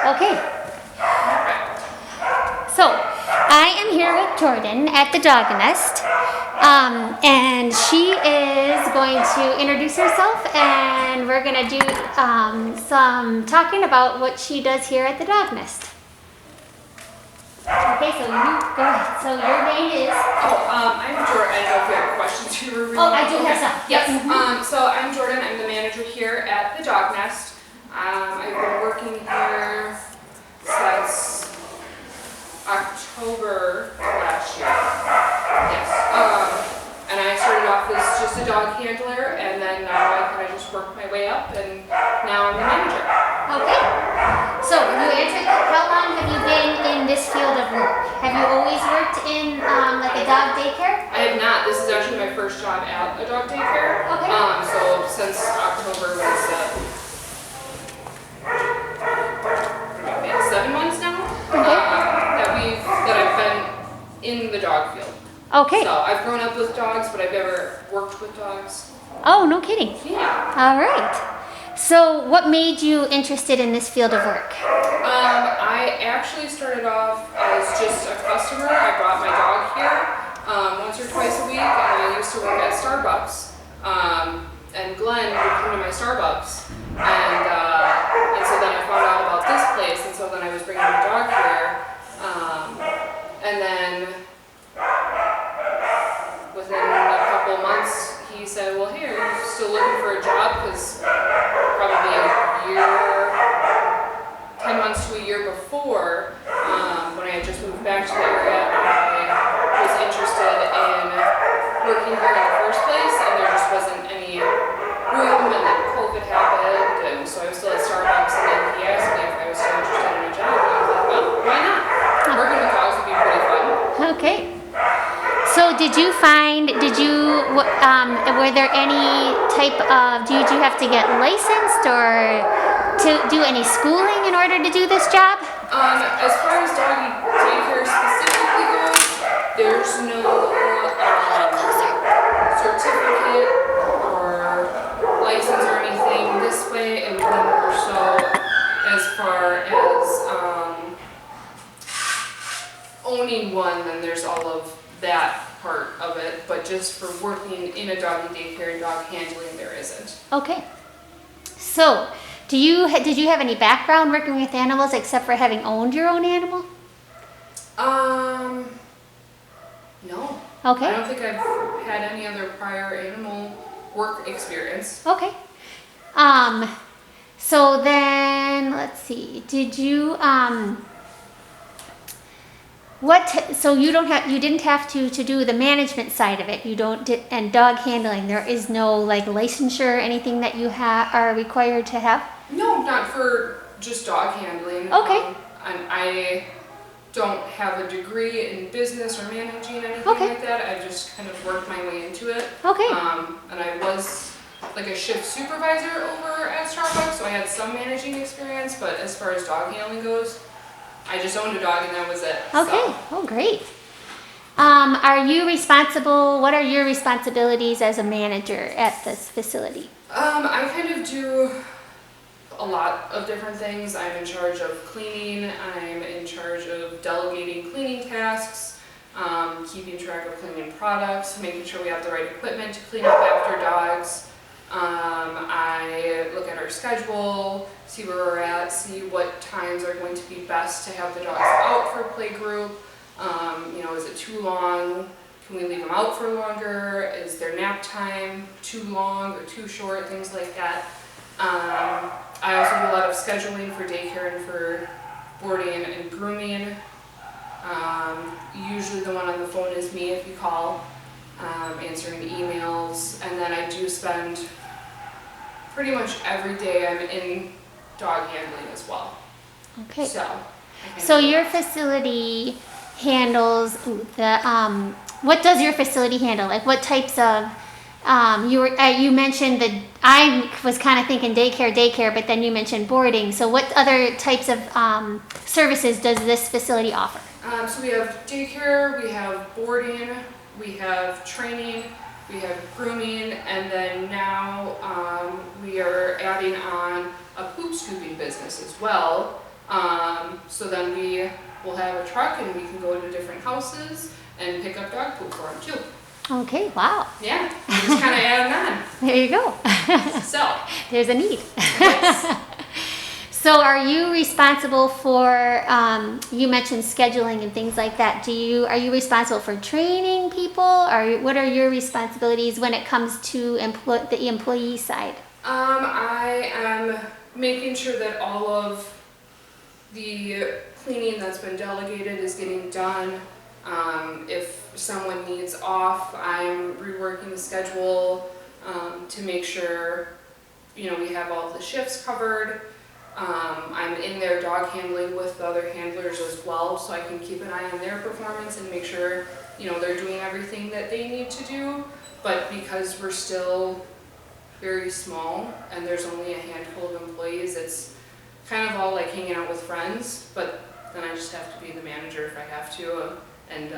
Okay. So, I am here with Jordan at the Dog Nest, and she is going to introduce herself, and we're going to do some talking about what she does here at the Dog Nest. Okay, so you go ahead. So your name is? I'm Jordan. I don't know if you have questions you were reading. Oh, I do have some. Yes. So I'm Jordan. I'm the manager here at the Dog Nest. I've been working here since October last year. Yes. And I started off as just a dog handler, and then now I kind of just worked my way up, and now I'm the manager. Okay. So you answered. How long have you been in this field of work? Have you always worked in like a dog daycare? I have not. This is actually my first job at a dog daycare. Okay. So since October was 7 months now that I've been in the dog field. Okay. So I've grown up with dogs, but I've never worked with dogs. Oh, no kidding. Yeah. All right. So what made you interested in this field of work? I actually started off as just a customer. I brought my dog here once or twice a week, and I used to work at Starbucks. And Glenn would come to my Starbucks, and so then I found out about this place, and so then I was bringing my dog here, and then within a couple months he said, well, here, you're still looking for a job, because probably a year, 10 months to a year before, when I had just moved back to the area, I was interested in working here in the first place, and there just wasn't any room, and then COVID happened, and so I was still at Starbucks, and then he asked me if I was still interested in a job, and I was like, well, why not? Working with dogs would be pretty fun. Okay. So were there any type of, did you have to get licensed or to do any schooling in order to do this job? As far as doggy daycare specifically goes, there's no certificate or license or anything this way, and then more so as far as owning one, then there's all of that part of it, but just for working in a doggy daycare and dog handling, there isn't. Okay. So, did you have any background working with animals except for having owned your own animal? No. Okay. I don't think I've had any other prior animal work experience. Okay. So then, let's see. Did you so you didn't have to do the management side of it. And dog handling, there is no like licensure or anything that you are required to have? No, not for just dog handling. Okay. And I don't have a degree in business or managing anything like that. I've just kind of worked my way into it. Okay. And I was like a shift supervisor over at Starbucks, so I had some managing experience, but as far as dog handling goes, I just owned a dog and that was it. Okay. So. Oh, great. What are your responsibilities as a manager at this facility? I kind of do a lot of different things. I'm in charge of cleaning. I'm in charge of delegating cleaning tasks, keeping track of cleaning products, making sure we have the right equipment to clean up after dogs. I look at our schedule, see where we're at, see what times are going to be best to have the dogs out for play group. Is it too long? Can we leave them out for longer? Is their nap time too long or too short? Things like that. I also do a lot of scheduling for daycare and for boarding and grooming. Usually the one on the phone is me if you call, answering emails, and then I do spend pretty much every day I'm in dog handling as well. Okay. So your facility handles the what does your facility handle? Like what types of you mentioned that I was kind of thinking daycare, but then you mentioned boarding. So what other types of services does this facility offer? So we have daycare, we have boarding, we have training, we have grooming, and then now we are adding on a poop scooping business as well. So then we will have a truck and we can go to different houses and pick up dog poop for them too. Okay, wow. Yeah, we just kind of add them There you go. on. So, There's a need. yes. So are you responsible for, you mentioned scheduling and things like that. Are you responsible for training people? Or what are your responsibilities when it comes to the employee side? I am making sure that all of the cleaning that's been delegated is getting done. If someone needs off, I'm reworking the schedule to make sure, we have all of the shifts covered. I'm in there dog handling with the other handlers as well, so I can keep an eye on their performance and make sure, they're doing everything that they need to do. But because we're still very small and there's only a handful of employees, it's kind of all like hanging out with friends, but then I just have to be the manager if I have to. And,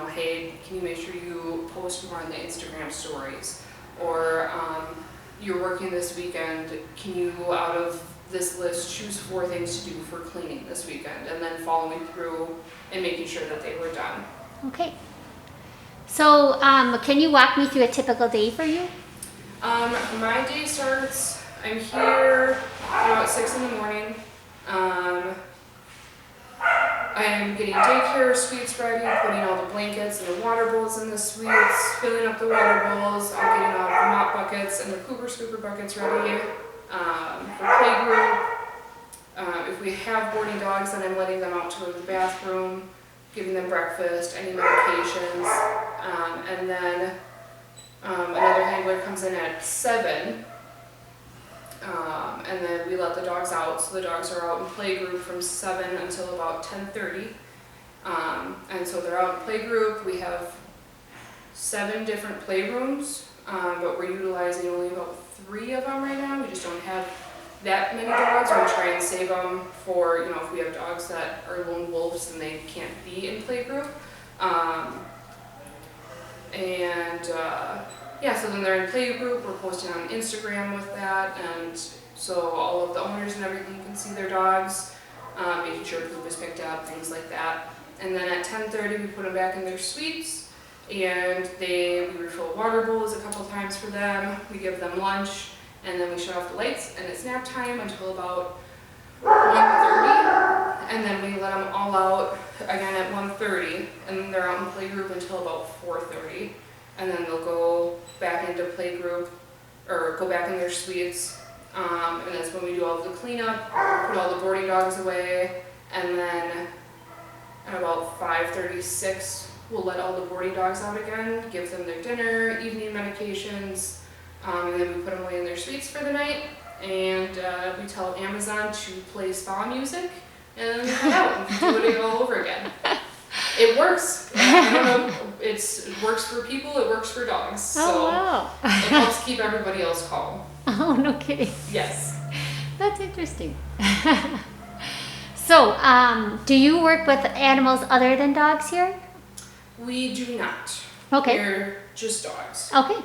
hey, can you make sure you post more on the Instagram stories? Or you're working this weekend, can you, out of this list, choose 4 things to do for cleaning this weekend? And then following through and making sure that they were done. Okay. So can you walk me through a typical day for you? My day starts, I'm here at 6 in the morning. I'm getting daycare suites ready, putting all the blankets and the water bowls in the suites, filling up the water bowls. I'm getting all the mop buckets and the Cooper Scooper buckets ready for playgroup. If we have boarding dogs, then I'm letting them out to go to the bathroom, giving them breakfast, any medications, and then another handler comes in at 7. And then we let the dogs out, so the dogs are out in playgroup from 7 until about 10:30. And so they're out in playgroup. We have 7 different playrooms, but we're utilizing only about 3 of them right now. We just don't have that many dogs. We try and save them for, if we have dogs that are lone wolves and they can't be in playgroup. Yeah, so then they're in playgroup, we're posting on Instagram with that, and so all of the owners and everything can see their dogs, making sure poop is picked up, things like that. And then at 10:30 we put them back in their suites, and we refill water bowls a couple times for them, we give them lunch, and then we shut off the lights, and it's nap time until about 1:30, and then we let them all out again at 1:30, and then they're out in playgroup until about 4:30. And then they'll go back into playgroup, or go back in their suites, and that's when we do all of the cleanup, put all the boarding dogs away, and then at about 5:36 we'll let all the boarding dogs out again, give them their dinner, evening medications, and then we put them away in their suites for the night, and we tell Amazon to play spa music, and then we head out and do it all over again. It works. I don't know. It works for people. It works for dogs. So Oh, wow. it helps keep everybody else calm. Oh, no kidding. Yes. That's interesting. So, do you work with animals other than dogs here? We do not. Okay. We're just dogs. Okay.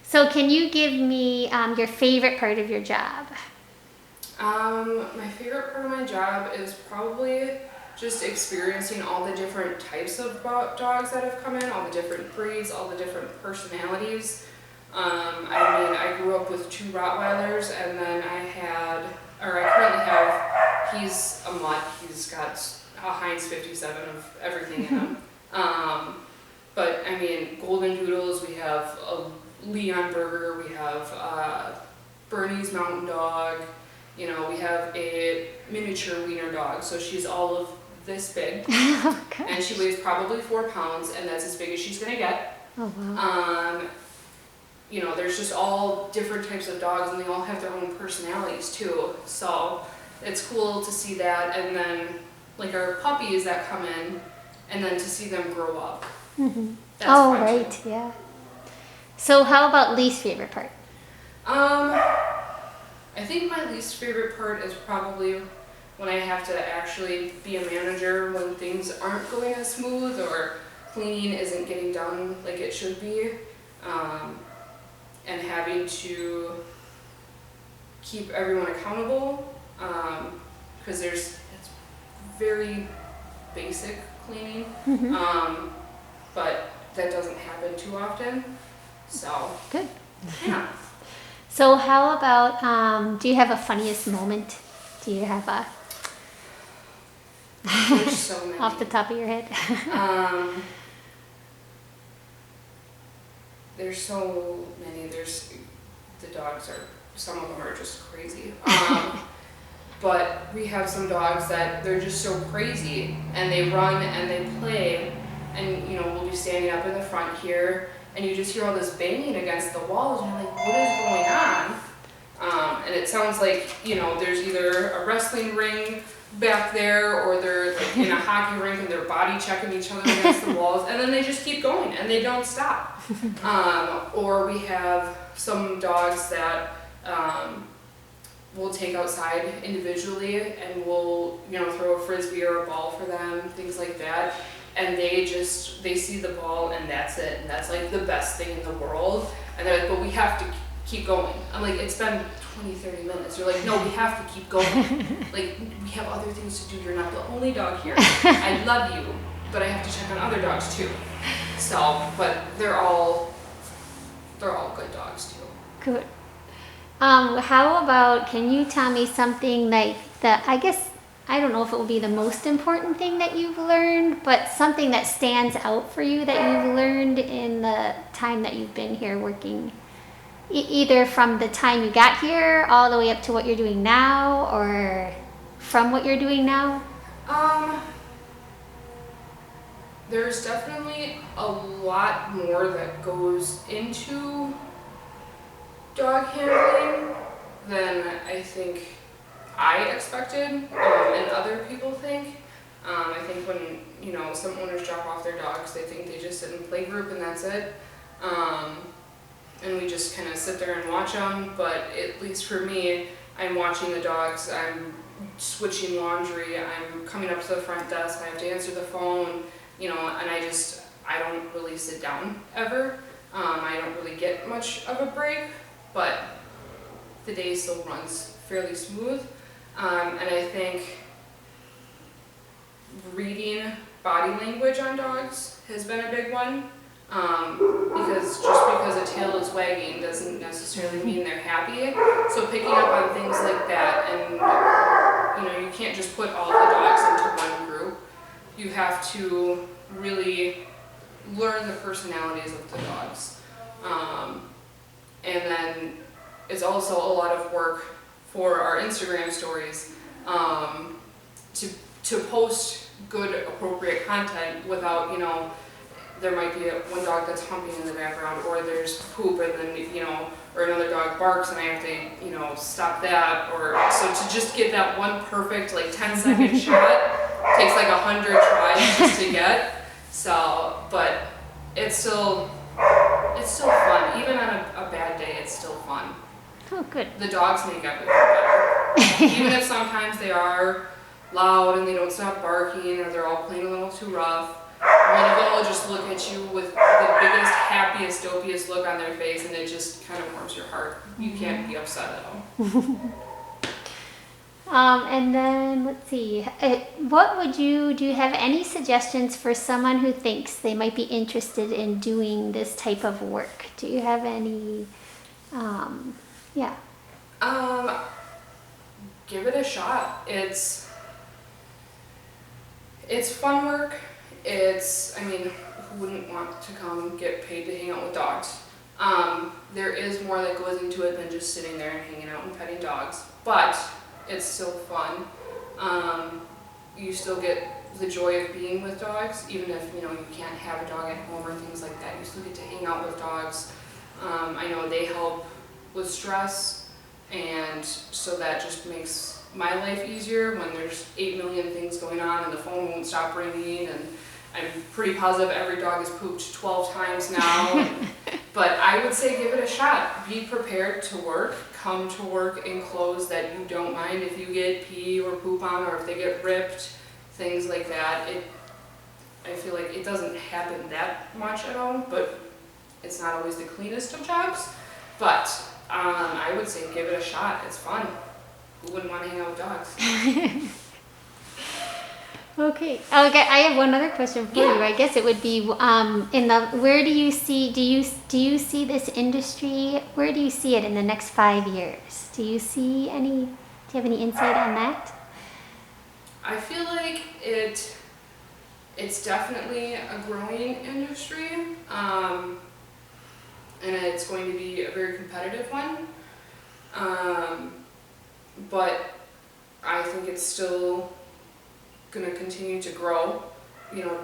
So, can you give me your favorite part of your job? My favorite part of my job is probably just experiencing all the different types of dogs that have come in, all the different breeds, all the different personalities. I grew up with 2 Rottweilers, and then I currently have, he's a mutt, he's got a Heinz 57 of everything in him. But Golden Doodles, we have a Leon Burger, we have Bernie's Mountain Dog, we have a miniature wiener dog, so she's all of this big, and she weighs probably 4 pounds, and that's as big as she's gonna get. Oh, wow. There's just all different types of dogs, and they all have their own personalities too, so it's cool to see that. And then like our puppies that come in, and then to see them grow up. Mm-hmm. That's Oh, fun right, too. yeah. So how about least favorite part? I think my least favorite part is probably when I have to actually be a manager when things aren't going as smooth or cleaning isn't getting done like it should be, and having to keep everyone accountable, because it's very basic cleaning, but that doesn't happen too often. So Good. yeah. So how about, do you have a funniest moment? Do you have a, There's so many. off the top of your head? There's so many. The dogs are, some of them are just crazy. But we have some dogs that they're just so crazy, and they run and they play, and we'll be standing up in the front here, and you just hear all this banging against the walls, and you're like, what is going on? And it sounds like, there's either a wrestling ring back there, or they're like in a hockey rink and they're body checking each other against the walls, and then they just keep going and they don't stop. Or we have some dogs that we'll take outside individually, and we'll throw a frisbee or a ball for them, things like that, and they see the ball and that's it, and that's like the best thing in the world, and they're like, but we have to keep going. I'm like, it's been 20-30 minutes. You're like, no, we have to keep going. Like, we have other things to do. You're not the only dog here. I love you, but I have to check on other dogs too. So, but they're all good dogs too. Good. How about, can you tell me something like I guess, I don't know if it will be the most important thing that you've learned, but something that stands out for you that you've learned in the time that you've been here working, either from the time you got here all the way up to what you're doing now, or from what you're doing now? There's definitely a lot more that goes into dog handling than I think I expected, and other people think. I think when, some owners drop off their dogs, they think they just sit in play group and that's it. And we just kind of sit there and watch them, but at least for me, I'm watching the dogs, I'm switching laundry, I'm coming up to the front desk, I have to answer the phone, and I don't really sit down ever. I don't really get much of a break, but the day still runs fairly smooth. And I think reading body language on dogs has been a big one. Because just because a tail is wagging doesn't necessarily mean they're happy. So picking up on things like that, and you can't just put all the dogs into one group. You have to really learn the personalities of the dogs. And then it's also a lot of work for our Instagram stories to post good, appropriate content without, there might be one dog that's humping in the background, or there's poop, and then, or another dog barks and I have to, stop that, or so to just get that one perfect, 10-second shot takes 100 tries just to get. So, but it's still fun. Even on a bad day, it's still fun. Oh, good. The dogs make everything better. Even if sometimes they are loud and they don't stop barking, or they're all playing a little too rough, one of them will just look at you with the biggest, happiest, dopiest look on their face, and it just kind of warms your heart. You can't be upset at them. And then, let's see, do you have any suggestions for someone who thinks they might be interested in doing this type of work? Do you have any, yeah. Give it a shot. It's fun work. Who wouldn't want to come get paid to hang out with dogs? There is more that goes into it than just sitting there and hanging out and petting dogs, but it's still fun. You still get the joy of being with dogs, even if you can't have a dog at home or things like that. You still get to hang out with dogs. I know they help with stress, and so that just makes my life easier when there's 8 million things going on and the phone won't stop ringing, and I'm pretty positive every dog has pooped 12 times now. But I would say give it a shot. Be prepared to work. Come to work in clothes that you don't mind if you get pee or poop on, or if they get ripped, things like that. I feel like it doesn't happen that much at all, but it's not always the cleanest of jobs. But I would say give it a shot. It's fun. Who wouldn't want to hang out with dogs? Okay. Okay. I have one other question for you. I guess it would be where do you see this industry? Where do you see it in the next 5 years? Do you have any insight on that? I feel like it's definitely a growing industry, and it's going to be a very competitive one. But I think it's still going to continue to grow. You know,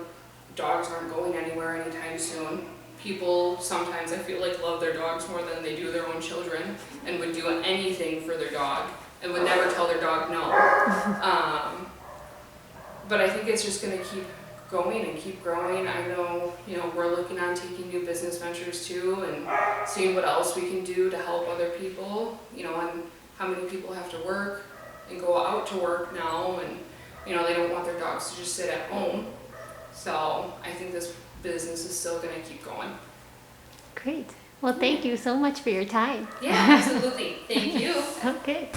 dogs aren't going anywhere anytime soon. People sometimes, I feel like, love their dogs more than they do their own children, and would do anything for their dog and would never tell their dog no. But I think it's just going to keep going and keep growing. I know, we're looking on taking new business ventures too, and seeing what else we can do to help other people, and how many people have to work and go out to work now, and they don't want their dogs to just sit at home. So I think this business is still going to keep going. Great. Well, thank you so much for your time. Yeah, absolutely. Thank you. Okay.